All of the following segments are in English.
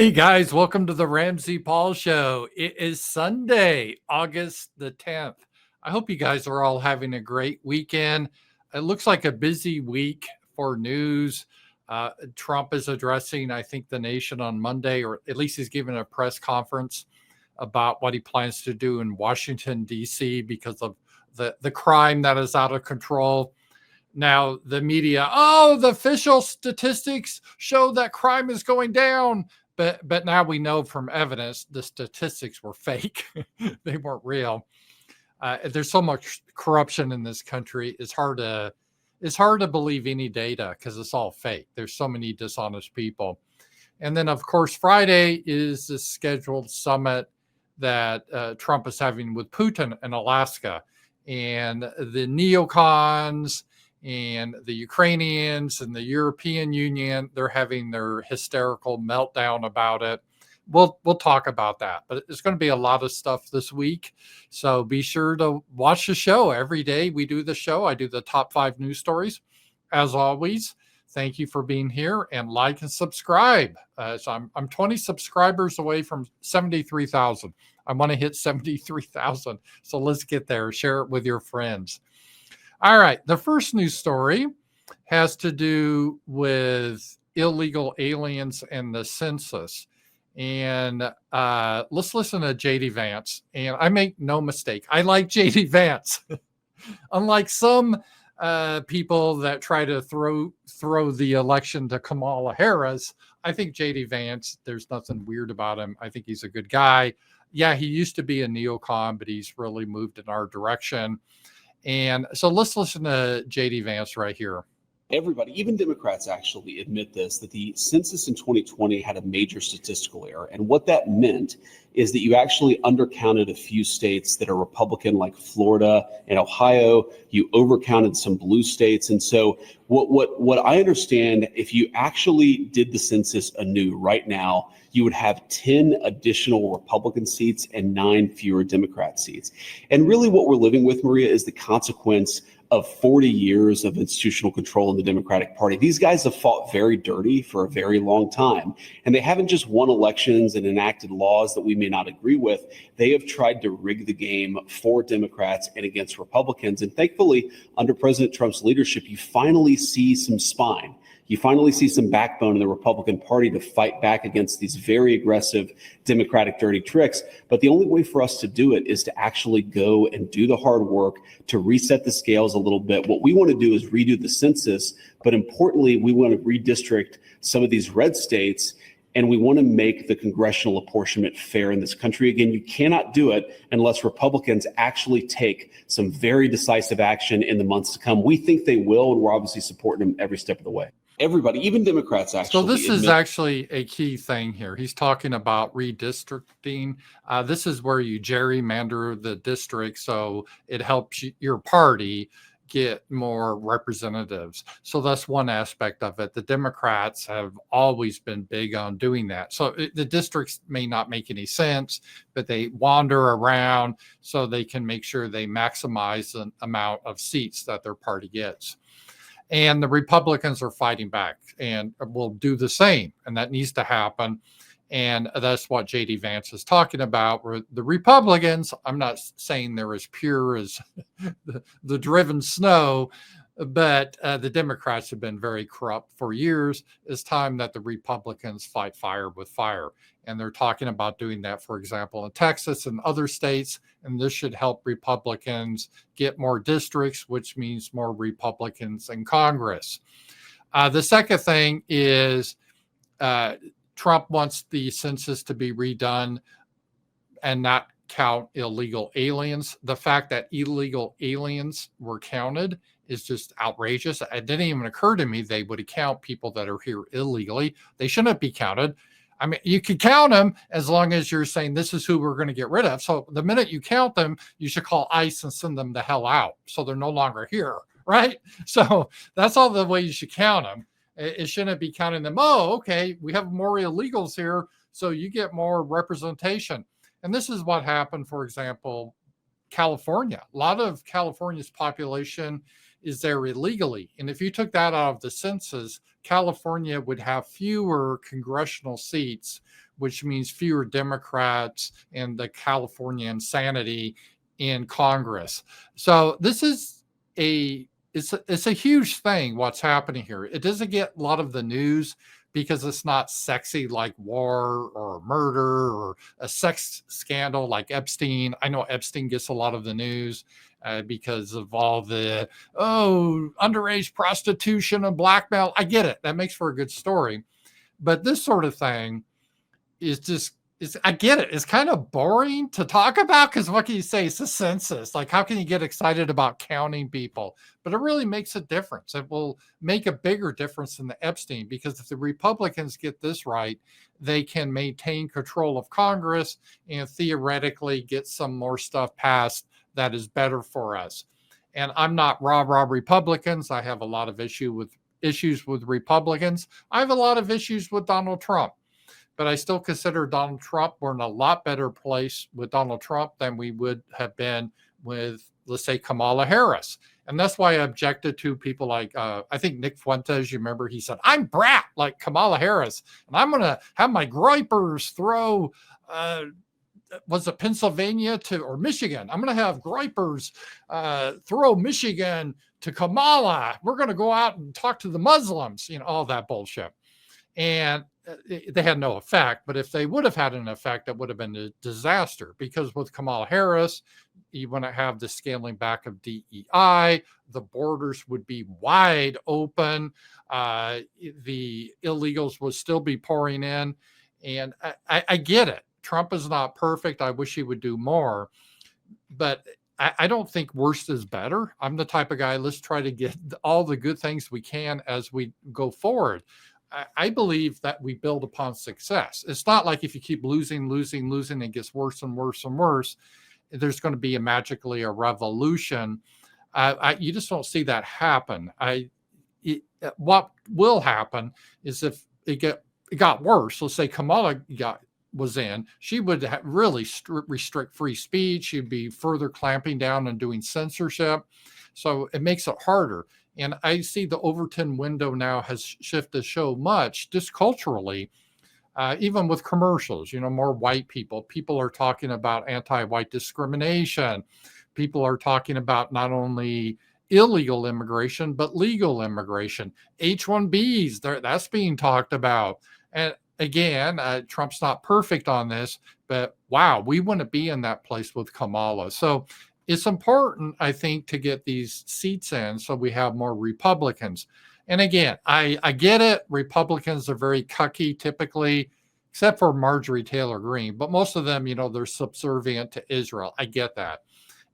Hey guys, welcome to the Ramsey Paul Show. It is Sunday, August the 10th. I hope you guys are all having a great weekend. It looks like a busy week for news. Trump is addressing, I think, the nation on Monday, or at least he's giving a press conference about what he plans to do in Washington, D.C. because of the crime that is out of control. Now, the media, the official statistics show that crime is going down. But now we know from evidence the statistics were fake. They weren't real. There's so much corruption in this country. It's hard to believe any data because it's all fake. There's so many dishonest people. And then, of course, Friday is the scheduled summit that Trump is having with Putin in Alaska. And the neocons and the Ukrainians and the European Union, they're having their hysterical meltdown about it. We'll talk about that, but it's going to be a lot of stuff this week. So be sure to watch the show. Every day we do the show. I do the top 5 news stories. As always, thank you for being here, and like and subscribe. So I'm 20 subscribers away from 73,000. I want to hit 73,000. So let's get there. Share it with your friends. All right. The first news story has to do with illegal aliens and the census. And let's listen to J.D. Vance. And I make no mistake. I like J.D. Vance. Unlike some people that try to throw the election to Kamala Harris, I think J.D. Vance, there's nothing weird about him. I think he's a good guy. Yeah, he used to be a neocon, but he's really moved in our direction. And so let's listen to J.D. Vance right here. Everybody, even Democrats actually admit this, that the census in 2020 had a major statistical error. And what that meant is that you actually undercounted a few states that are Republican, like Florida and Ohio. You overcounted some blue states. And so what I understand, if you actually did the census anew right now, you would have 10 additional Republican seats and 9 fewer Democrat seats. And really what we're living with, Maria, is the consequence of 40 years of institutional control in the Democratic Party. These guys have fought very dirty for a very long time, and they haven't just won elections and enacted laws that we may not agree with. They have tried to rig the game for Democrats and against Republicans. And thankfully, under President Trump's leadership, you finally see some spine. You finally see some backbone in the Republican Party to fight back against these very aggressive Democratic dirty tricks. But the only way for us to do it is to actually go and do the hard work to reset the scales a little bit. What we want to do is redo the census, but importantly, we want to redistrict some of these red states, and we want to make the congressional apportionment fair in this country. Again, you cannot do it unless Republicans actually take some very decisive action in the months to come. We think they will, and we're obviously supporting them every step of the way. Everybody, even Democrats, actually. So this is actually a key thing here. He's talking about redistricting. This is where you gerrymander the district, so it helps your party get more representatives. So that's one aspect of it. The Democrats have always been big on doing that. So the districts may not make any sense, but they wander around so they can make sure they maximize the amount of seats that their party gets. And the Republicans are fighting back and will do the same. And that needs to happen. And that's what J.D. Vance is talking about. Where the Republicans, I'm not saying they're as pure as the driven snow, but the Democrats have been very corrupt for years. It's time that the Republicans fight fire with fire. And they're talking about doing that, for example, in Texas and other states. And this should help Republicans get more districts, which means more Republicans in Congress. The second thing is Trump wants the census to be redone and not count illegal aliens. The fact that illegal aliens were counted is just outrageous. It didn't even occur to me they would count people that are here illegally. They shouldn't be counted. I mean, you could count them as long as you're saying this is who we're going to get rid of. So the minute you count them, you should call ICE and send them the hell out so they're no longer here, right? So that's all the way you should count them. It shouldn't be counting them. Oh, okay, we have more illegals here, so you get more representation. And this is what happened, for example, California. A lot of California's population is there illegally. And if you took that out of the census, California would have fewer congressional seats, which means fewer Democrats and the California insanity in Congress. So this is it's a huge thing what's happening here. It doesn't get a lot of the news because it's not sexy like war or murder or a sex scandal like Epstein. I know Epstein gets a lot of the news because of all the underage prostitution and blackmail. I get it. That makes for a good story. But this sort of thing is just I get it. It's kind of boring to talk about because what can you say? It's a census. Like, how can you get excited about counting people? But it really makes a difference. It will make a bigger difference than the Epstein, because if the Republicans get this right, they can maintain control of Congress and theoretically get some more stuff passed that is better for us. And I'm not rah Republicans. I have a lot of issues with Republicans. I have a lot of issues with Donald Trump. But I still consider Donald Trump, we're in a lot better place with Donald Trump than we would have been with, let's say, Kamala Harris. And that's why I objected to people like, I think Nick Fuentes, you remember, he said, I'm brat like Kamala Harris, and I'm going to have my gripers throw, was it Pennsylvania or Michigan? I'm going to have gripers throw Michigan to Kamala. We're going to go out and talk to the Muslims, all that bullshit. And they had no effect, but if they would have had an effect, it would have been a disaster, because with Kamala Harris, you want to have the scaling back of DEI, the borders would be wide open, the illegals would still be pouring in. And I get it. Trump is not perfect. I wish he would do more, but I don't think worse is better. I'm the type of guy, let's try to get all the good things we can as we go forward. I believe that we build upon success. It's not like if you keep losing, it gets worse and worse and worse, there's going to be magically a revolution. You just don't see that happen. What will happen is if it got worse, let's say Kamala was in, she would really restrict free speech. She'd be further clamping down and doing censorship. So it makes it harder. And I see the Overton window now has shifted so much just culturally, even with commercials, more white people. People are talking about anti-white discrimination. People are talking about not only illegal immigration, but legal immigration. H-1Bs, that's being talked about. And again, Trump's not perfect on this, but wow, we wouldn't be in that place with Kamala. So it's important, I think, to get these seats in so we have more Republicans. And again, I get it. Republicans are very cucky typically, except for Marjorie Taylor Greene. But most of them, they're subservient to Israel. I get that.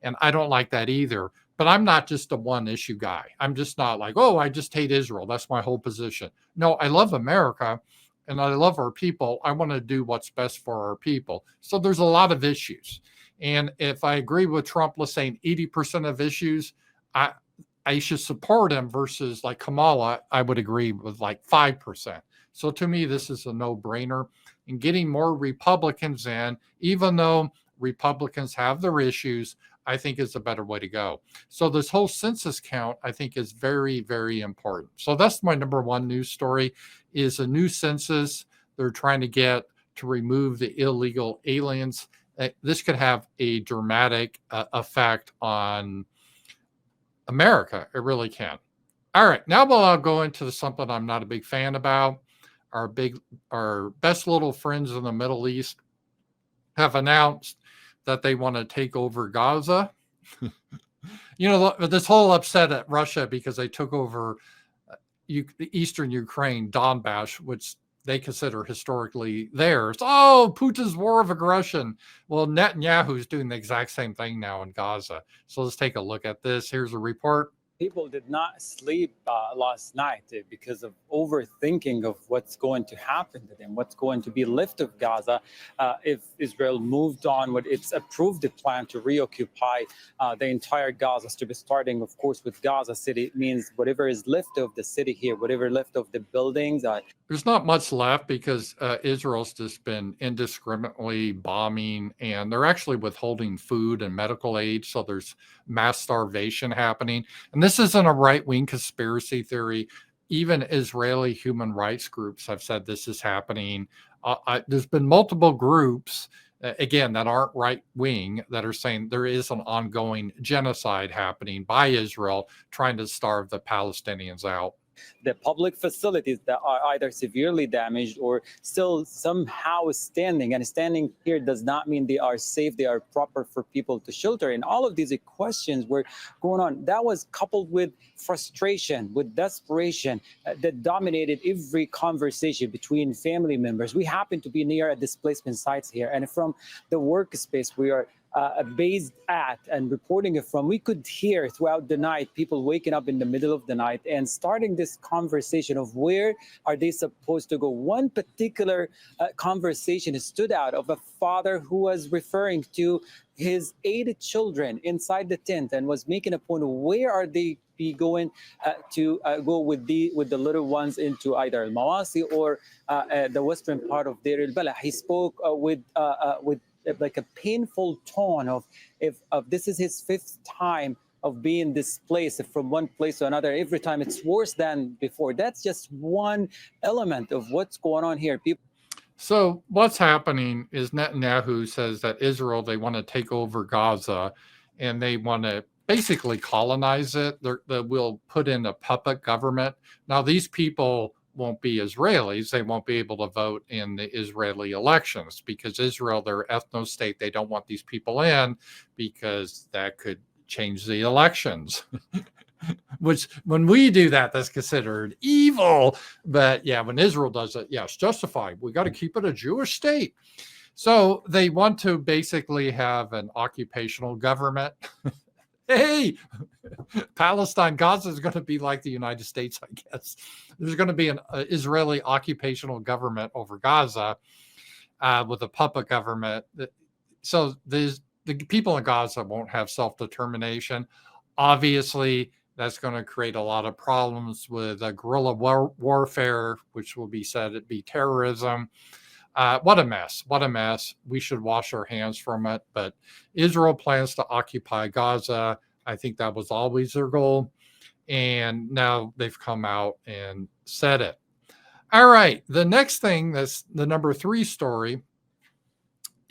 And I don't like that either. But I'm not just a one issue guy. I'm just not like, I just hate Israel. That's my whole position. No, I love America and I love our people. I want to do what's best for our people. So there's a lot of issues. And if I agree with Trump, let's say 80% of issues, I should support him, versus like Kamala, I would agree with like 5%. So to me, this is a no-brainer. And getting more Republicans in, even though Republicans have their issues, I think is a better way to go. So this whole census count, I think, is very, very important. So that's my number one news story, is a new census. They're trying to get to remove the illegal aliens. This could have a dramatic effect on America. It really can. All right, now I'll go into something I'm not a big fan about. Our best little friends in the Middle East have announced that they want to take over Gaza. This whole upset at Russia because they took over eastern Ukraine, Donbass, which they consider historically theirs. Putin's war of aggression. Well, Netanyahu's doing the exact same thing now in Gaza. So let's take a look at this. Here's a report. People did not sleep last night because of overthinking of what's going to happen to them, what's going to be left of Gaza if Israel moved on with its approved plan to reoccupy the entire Gaza Strip, starting, of course, with Gaza City. It means whatever is left of the city here, whatever left of the buildings. There's not much left because Israel's just been indiscriminately bombing, and they're actually withholding food and medical aid. So there's mass starvation happening. And this isn't a right-wing conspiracy theory. Even Israeli human rights groups have said this is happening. There's been multiple groups, again, that aren't right-wing, that are saying there is an ongoing genocide happening by Israel trying to starve the Palestinians out. The public facilities that are either severely damaged or still somehow standing, and standing here does not mean they are safe, they are proper for people to shelter. And all of these questions were going on. That was coupled with frustration, with desperation that dominated every conversation between family members. We happen to be near a displacement sites here, and from the workspace we are based at and reporting it from, we could hear throughout the night people waking up in the middle of the night and starting this conversation of where are they supposed to go. One particular conversation stood out of a father who was referring to his 8 children inside the tent and was making a point of where are they be going to go with the little ones into either Al Mawasi or the western part of Deir al-Balah. He spoke with like a painful tone of if this is his 5th time of being displaced from one place to another. Every time it's worse than before. That's just one element of what's going on here. So what's happening is Netanyahu says that Israel, they want to take over Gaza and they want to basically colonize it. They will put in a puppet government. Now, these people won't be Israelis. They won't be able to vote in the Israeli elections because Israel, their ethno state, they don't want these people in because that could change the elections. Which when we do that, that's considered evil. But yeah, when Israel does it, yeah, it's justified. We got to keep it a Jewish state. So they want to basically have an occupational government. Hey, Palestine, Gaza is going to be like the United States, I guess. There's going to be an Israeli occupational government over Gaza with a puppet government. So the people in Gaza won't have self-determination. Obviously, that's going to create a lot of problems with guerrilla warfare, which will be said to be terrorism. What a mess. What a mess. We should wash our hands from it. But Israel plans to occupy Gaza. I think that was always their goal. And now they've come out and said it. All right. The next thing, that's the number 3 story,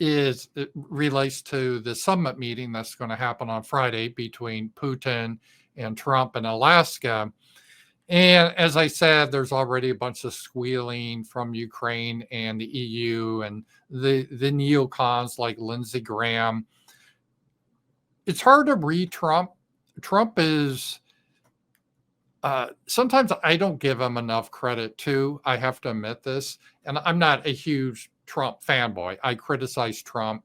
is it relates to the summit meeting that's going to happen on Friday between Putin and Trump in Alaska. And as I said, there's already a bunch of squealing from Ukraine and the EU and the neocons like Lindsey Graham. It's hard to read Trump. Trump is, sometimes I don't give him enough credit too. I have to admit this. And I'm not a huge Trump fanboy. I criticize Trump.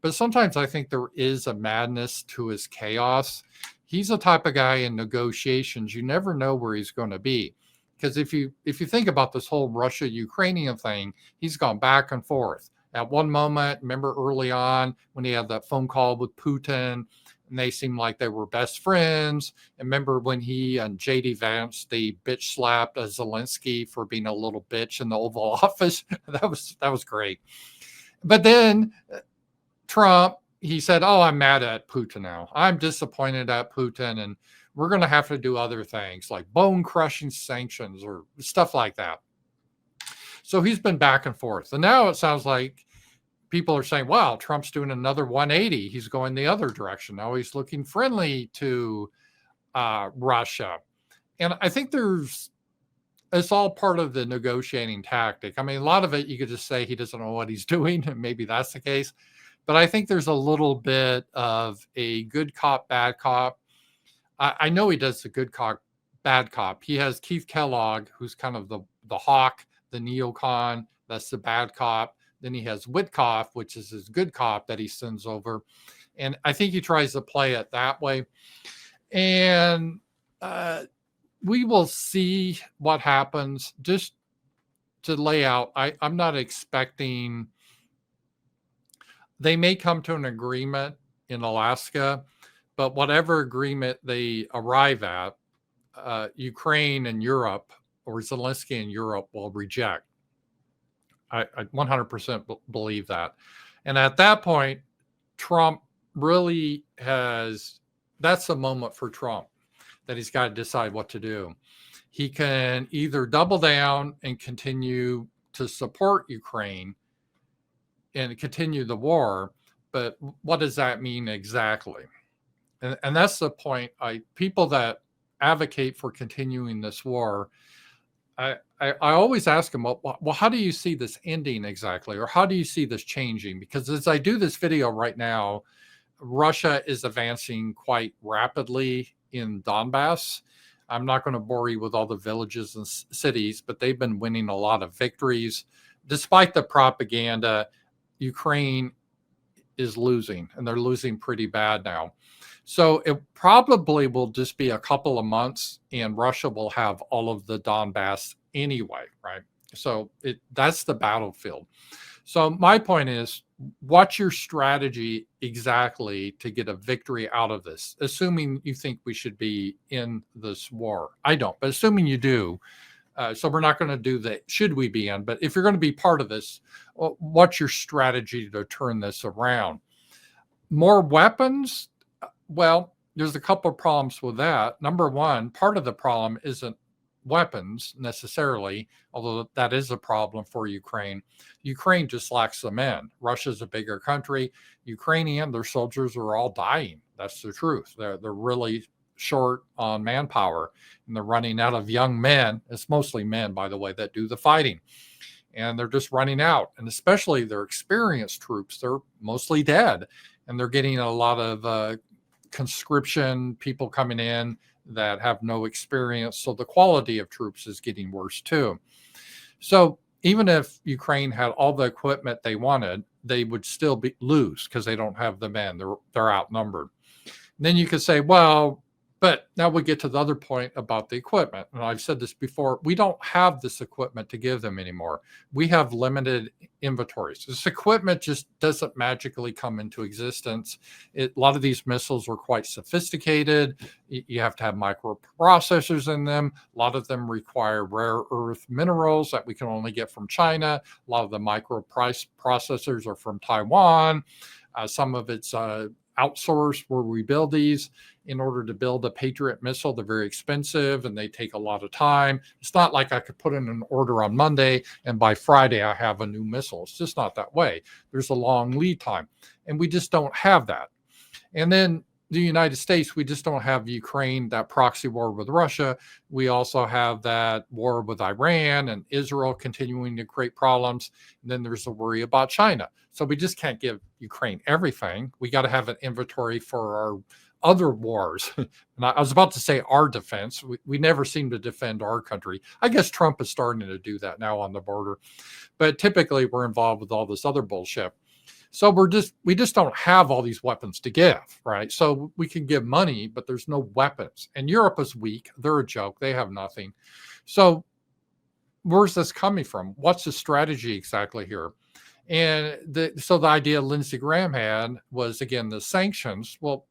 But sometimes I think there is a madness to his chaos. He's the type of guy in negotiations, you never know where he's going to be. Because if you think about this whole Russia-Ukrainian thing, he's gone back and forth. At one moment, remember early on when he had that phone call with Putin, and they seemed like they were best friends. And remember when he and J.D. Vance, they bitch slapped Zelensky for being a little bitch in the Oval Office? That was great. But then Trump, he said, oh, I'm mad at Putin now. I'm disappointed at Putin, and we're going to have to do other things like bone-crushing sanctions or stuff like that. So he's been back and forth. And now it sounds like people are saying, wow, Trump's doing another 180. He's going the other direction. Now he's looking friendly to Russia. And I think it's all part of the negotiating tactic. I mean, a lot of it, you could just say he doesn't know what he's doing, and maybe that's the case. But I think there's a little bit of a good cop, bad cop. I know he does the good cop, bad cop. He has Keith Kellogg, who's kind of the hawk, the neocon. That's the bad cop. Then he has Witkoff, which is his good cop that he sends over. And I think he tries to play it that way. And we will see what happens. Just to lay out, I'm not expecting... They may come to an agreement in Alaska, but whatever agreement they arrive at, Ukraine and Europe, or Zelensky and Europe, will reject. I 100% believe that. And at that point, Trump really that's a moment for Trump. that he's got to decide what to do. He can either double down and continue to support Ukraine and continue the war, but what does that mean exactly? And that's the point. People that advocate for continuing this war, I always ask them, well, how do you see this ending exactly? Or how do you see this changing? Because as I do this video right now, Russia is advancing quite rapidly in Donbass. I'm not going to bore you with all the villages and cities, but they've been winning a lot of victories. Despite the propaganda, Ukraine is losing, and they're losing pretty bad now. So it probably will just be a couple of months, and Russia will have all of the Donbass anyway, right? So that's the battlefield. So my point is, what's your strategy exactly to get a victory out of this? Assuming you think we should be in this war. I don't, but assuming you do. So we're not going to do the should we be in, but if you're going to be part of this, what's your strategy to turn this around? More weapons? Well, there's a couple of problems with that. Number one, part of the problem isn't weapons necessarily, although that is a problem for Ukraine. Ukraine just lacks the men. Russia's a bigger country. Their soldiers are all dying. That's the truth. They're really short on manpower, and they're running out of young men. It's mostly men, by the way, that do the fighting. And they're just running out. And especially their experienced troops, they're mostly dead. And they're getting a lot of conscription people coming in that have no experience. So the quality of troops is getting worse too. So even if Ukraine had all the equipment they wanted, they would still lose because they don't have the men. They're outnumbered. And then you could say, well, but now we get to the other point about the equipment. And I've said this before, we don't have this equipment to give them anymore. We have limited inventories. This equipment just doesn't magically come into existence. A lot of these missiles are quite sophisticated. You have to have microprocessors in them. A lot of them require rare earth minerals that we can only get from China. A lot of the microprocessors are from Taiwan. Some of it's outsourced where we build these. In order to build a Patriot missile, they're very expensive and they take a lot of time. It's not like I could put in an order on Monday and by Friday I have a new missile. It's just not that way. There's a long lead time, and we just don't have that. And then the United States, we just don't have Ukraine, that proxy war with Russia. We also have that war with Iran and Israel continuing to create problems. And then there's the worry about China. So we just can't give Ukraine everything. We got to have an inventory for our other wars. And I was about to say our defense. We never seem to defend our country. I guess Trump is starting to do that now on the border. But typically we're involved with all this other bullshit. So we just don't have all these weapons to give, right? So we can give money, but there's no weapons. And Europe is weak. They're a joke. They have nothing. So where's this coming from? What's the strategy exactly here? And so the idea Lindsey Graham had was, again, the sanctions. Well,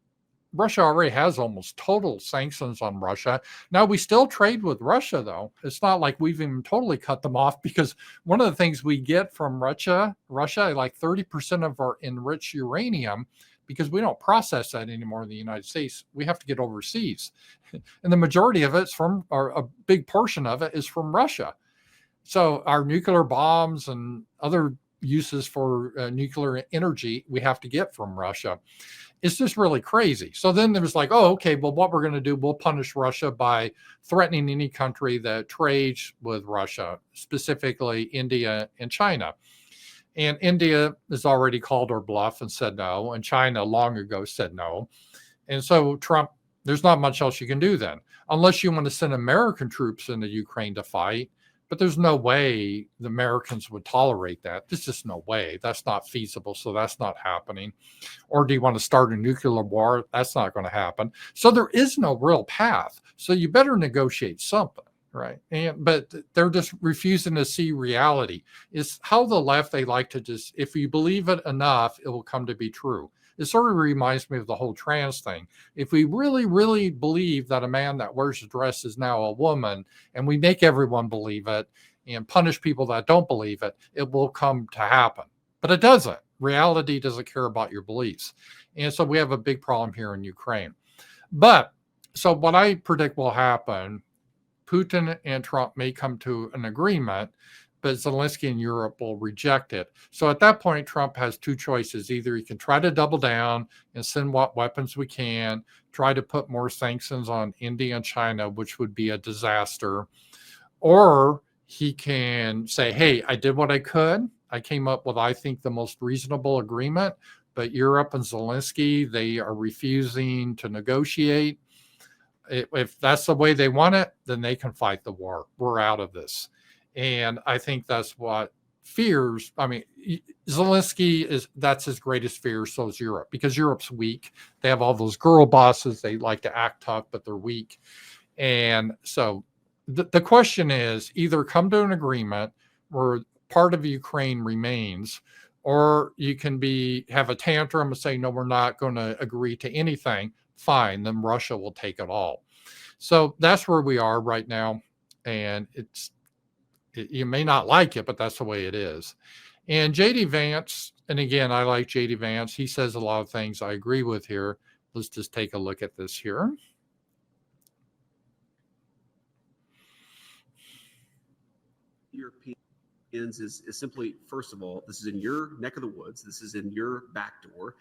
Russia already has almost total sanctions on Russia. Now, we still trade with Russia, though. It's not like we've even totally cut them off, because one of the things we get from Russia, like 30% of our enriched uranium, because we don't process that anymore in the United States, we have to get overseas. And the majority of it's from, or a big portion of it is from Russia. So our nuclear bombs and other uses for nuclear energy, we have to get from Russia. It's just really crazy. So then there was like, oh, okay, well, what we're going to do, we'll punish Russia by threatening any country that trades with Russia, specifically India and China. And India has already called our bluff and said no. And China long ago said no. And so Trump, there's not much else you can do then, unless you want to send American troops into Ukraine to fight. But there's no way the Americans would tolerate that. There's just no way. That's not feasible. So that's not happening. Or do you want to start a nuclear war? That's not going to happen. So there is no real path. So you better negotiate something, right? But they're just refusing to see reality. It's how the left, they like to just, if you believe it enough, it will come to be true. It sort of reminds me of the whole trans thing. If we really, really believe that a man that wears a dress is now a woman, and we make everyone believe it and punish people that don't believe it, it will come to happen. But it doesn't. Reality doesn't care about your beliefs. And so we have a big problem here in Ukraine. But So what I predict will happen, Putin and Trump may come to an agreement, but Zelensky and Europe will reject it. So at that point, Trump has two choices. Either he can try to double down and send what weapons we can, try to put more sanctions on India and China, which would be a disaster, or he can say, hey, I did what I could. I came up with, I think, the most reasonable agreement, but Europe and Zelensky, they are refusing to negotiate. If that's the way they want it, then they can fight the war. We're out of this. And I think that's what fears. I mean, Zelensky that's his greatest fear. So is Europe, because Europe's weak. They have all those girl bosses. They like to act tough, but they're weak. And so the question is either come to an agreement where part of Ukraine remains, or you can have a tantrum and say, no, we're not going to agree to anything. Fine, then Russia will take it all. So that's where we are right now. And you may not like it, but that's the way it is. And JD Vance, and again, I like JD Vance. He says a lot of things I agree with here. Let's just take a look at this here. Europeans is simply, first of all, this is in your neck of the woods. This is in your back door.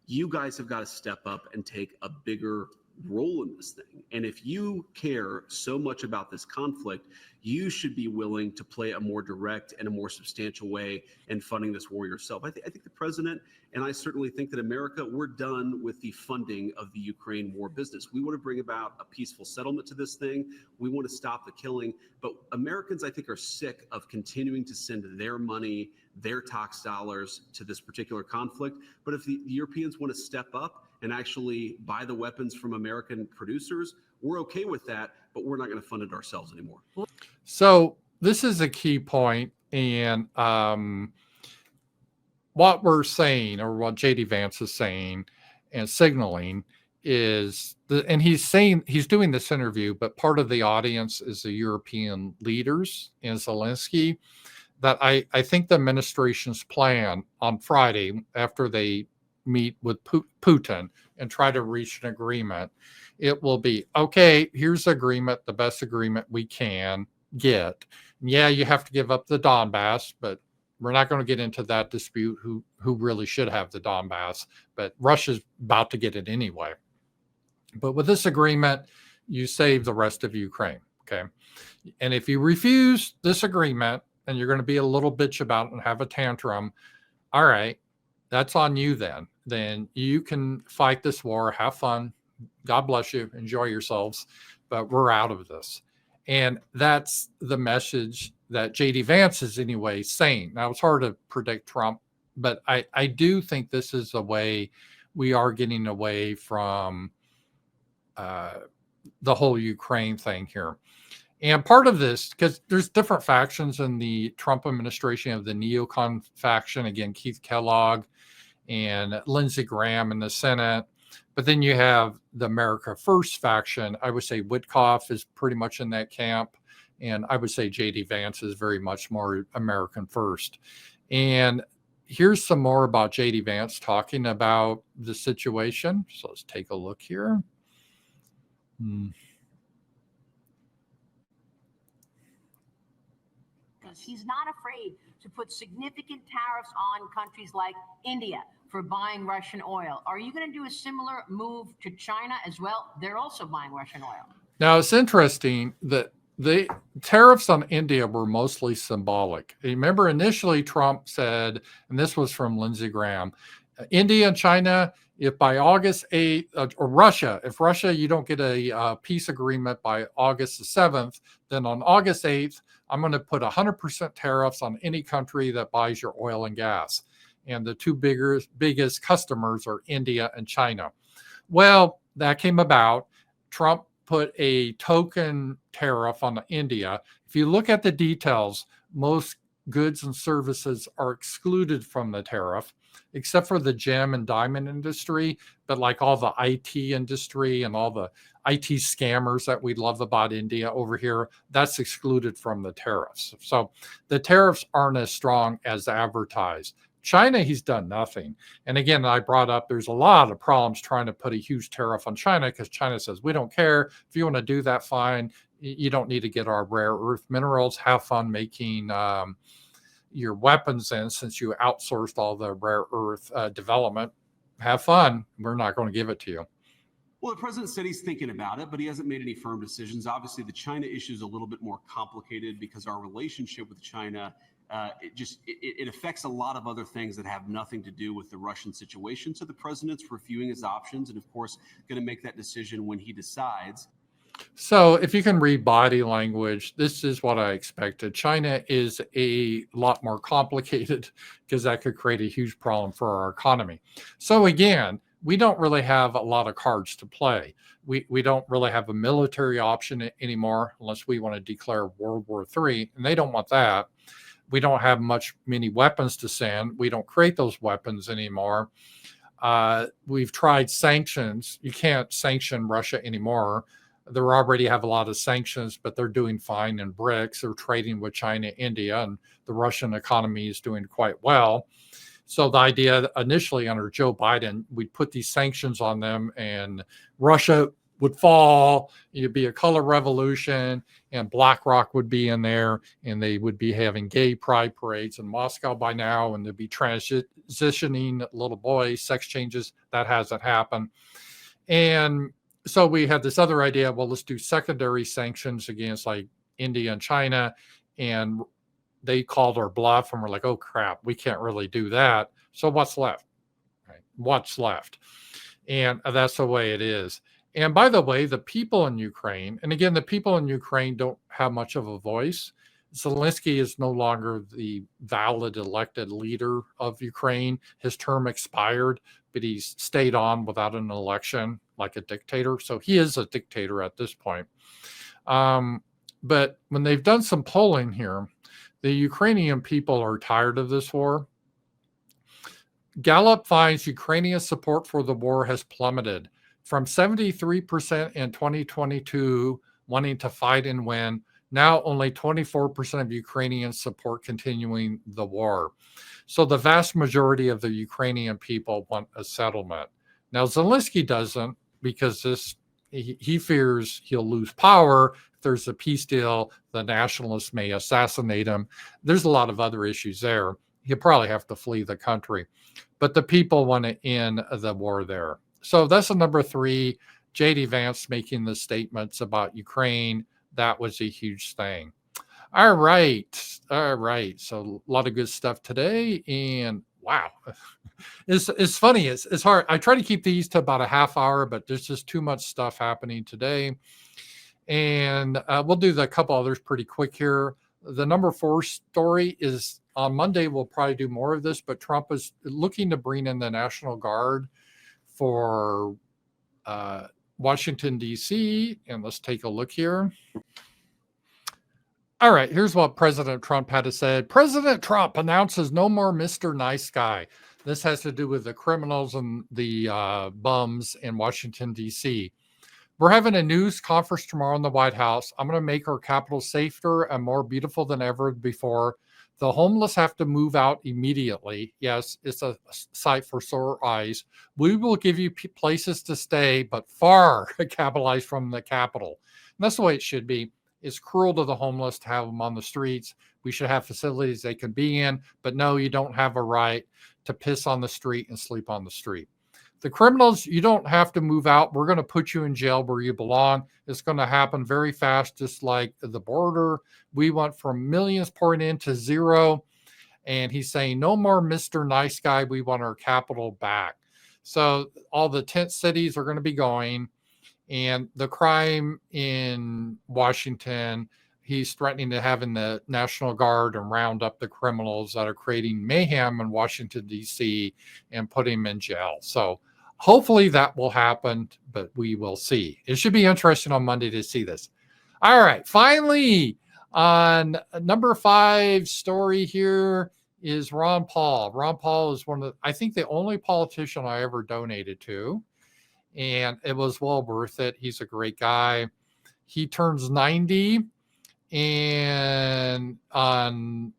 You guys have got to step up and take a bigger role in this thing. And if you care so much about this conflict, you should be willing to play a more direct and a more substantial way in funding this war yourself. I think the president, and I certainly think that America, we're done with the funding of the Ukraine war business. We want to bring about a peaceful settlement to this thing. We want to stop the killing. But Americans, I think, are sick of continuing to send their money, their tax dollars to this particular conflict. But if the Europeans want to step up and actually buy the weapons from American producers, we're okay with that, but we're not going to fund it ourselves anymore. So this is a key point, and what we're saying, or what JD Vance is saying and signaling, is and he's doing this interview, but part of the audience is the European leaders and Zelensky, that I think the administration's plan on Friday, after they meet with Putin and try to reach an agreement, it will be, okay, here's the agreement, the best agreement we can get. Yeah, you have to give up the Donbass, but we're not going to get into that dispute who really should have the Donbass, but Russia's about to get it anyway. But with this agreement, you save the rest of Ukraine, okay? And if you refuse this agreement and you're going to be a little bitch about it and have a tantrum, all right, that's on you then. Then you can fight this war, have fun, God bless you, enjoy yourselves, but we're out of this. And that's the message that JD Vance is anyway saying. Now, it's hard to predict Trump, but I do think this is a way we are getting away from the whole Ukraine thing here. And part of this, because there's different factions in the Trump administration, of the neocon faction, again, Keith Kellogg and Lindsey Graham in the Senate. But then you have the America First faction. I would say Witkoff is pretty much in that camp. And I would say JD Vance is very much more American First. And here's some more about JD Vance talking about the situation. So let's take a look here. He's not afraid to put significant tariffs on countries like India for buying Russian oil. Are you going to do a similar move to China as well? They're also buying Russian oil. Now, it's interesting that the tariffs on India were mostly symbolic. Remember, initially Trump said, and this was from Lindsey Graham, India and China, if by August 8th, or Russia, if Russia, you don't get a peace agreement by August the 7th, then on August 8th, I'm going to put 100% tariffs on any country that buys your oil and gas. And the two biggest customers are India and China. Well, that came about. Trump put a token tariff on India. If you look at the details, most goods and services are excluded from the tariff, except for the gem and diamond industry, but like all the IT industry and all the IT scammers that we love about India over here, that's excluded from the tariffs. So the tariffs aren't as strong as advertised. China, he's done nothing. And again, I brought up there's a lot of problems trying to put a huge tariff on China because China says, we don't care. If you want to do that, fine. You don't need to get our rare earth minerals. Have fun making your weapons in, since you outsourced all the rare earth development. Have fun. We're not going to give it to you. Well, the president said he's thinking about it, but he hasn't made any firm decisions. Obviously, the China issue is a little bit more complicated because our relationship with China, it affects a lot of other things that have nothing to do with the Russian situation. So the president's reviewing his options and, of course, going to make that decision when he decides. So if you can read body language, this is what I expected. China is a lot more complicated because that could create a huge problem for our economy. So again, we don't really have a lot of cards to play. We don't really have a military option anymore unless we want to declare World War III, and they don't want that. We don't have many weapons to send. We don't create those weapons anymore. We've tried sanctions. You can't sanction Russia anymore. They already have a lot of sanctions, but they're doing fine in BRICS. They're trading with China, India, and the Russian economy is doing quite well. So the idea initially under Joe Biden, we'd put these sanctions on them and Russia would fall, it'd be a color revolution, and BlackRock would be in there, and they would be having gay pride parades in Moscow by now, and they'd be transitioning little boys, sex changes. That hasn't happened. And so we had this other idea, well, let's do secondary sanctions against like India and China, and they called our bluff, and we're like, oh crap, we can't really do that. So what's left? Right? What's left? And that's the way it is. And by the way, the people in Ukraine, and again, the people in Ukraine don't have much of a voice. Zelensky is no longer the valid elected leader of Ukraine. His term expired, but he's stayed on without an election like a dictator. So he is a dictator at this point. But when they've done some polling here, the Ukrainian people are tired of this war. Gallup finds Ukrainian support for the war has plummeted from 73% in 2022 wanting to fight and win. Now only 24% of Ukrainians support continuing the war. So the vast majority of the Ukrainian people want a settlement. Now Zelensky doesn't, because he fears he'll lose power. If there's a peace deal, the nationalists may assassinate him. There's a lot of other issues there. He'll probably have to flee the country. But the people want to end the war there. So that's the number 3. J.D. Vance making the statements about Ukraine. That was a huge thing. All right. So a lot of good stuff today. And wow, it's funny. It's hard. I try to keep these to about a half hour, but there's just too much stuff happening today. And we'll do a couple others pretty quick here. The number 4 story is on Monday. We'll probably do more of this, but Trump is looking to bring in the National Guard for Washington, D.C. And let's take a look here. All right, here's what President Trump had to say. President Trump announces no more Mr. Nice Guy. This has to do with the criminals and the bums in Washington, D.C. We're having a news conference tomorrow in the White House. I'm going to make our capital safer and more beautiful than ever before. The homeless have to move out immediately. Yes, it's a sight for sore eyes. We will give you places to stay, but far capitalized from the Capitol. And that's the way it should be. It's cruel to the homeless to have them on the streets. We should have facilities they can be in, but no, you don't have a right to piss on the street and sleep on the street. The criminals, you don't have to move out. We're going to put you in jail where you belong. It's going to happen very fast, just like the border. We went from millions pouring in to 0. And he's saying, no more Mr. Nice Guy. We want our capital back. So all the tent cities are going to be going. And the crime in Washington, he's threatening to have in the National Guard and round up the criminals that are creating mayhem in Washington, D.C. and put him in jail. So hopefully that will happen, but we will see. It should be interesting on Monday to see this. All right. Finally, on number 5 story here is Ron Paul. Ron Paul is one of, I think, the only politician I ever donated to. And it was well worth it. He's a great guy. He turns 90 and on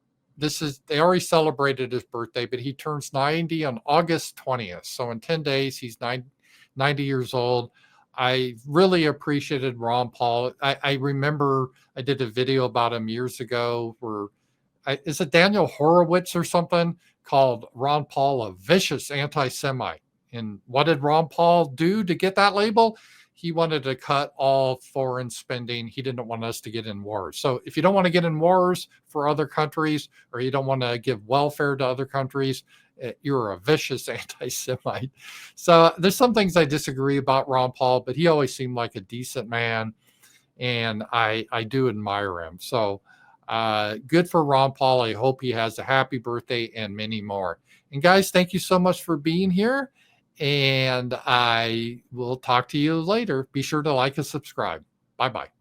they already celebrated his birthday, but he turns 90 on August 20th. So in 10 days, he's 90 years old. I really appreciated Ron Paul. I remember I did a video about him years ago where is it Daniel Horowitz or something called Ron Paul a vicious anti-Semite. And what did Ron Paul do to get that label? He wanted to cut all foreign spending. He didn't want us to get in wars. So if you don't want to get in wars for other countries, or you don't want to give welfare to other countries, you're a vicious anti-Semite. So there's some things I disagree about Ron Paul, but he always seemed like a decent man, and I do admire him. So good for Ron Paul. I hope he has a happy birthday and many more. And guys, thank you so much for being here. And I will talk to you later. Be sure to like and subscribe. Bye-bye.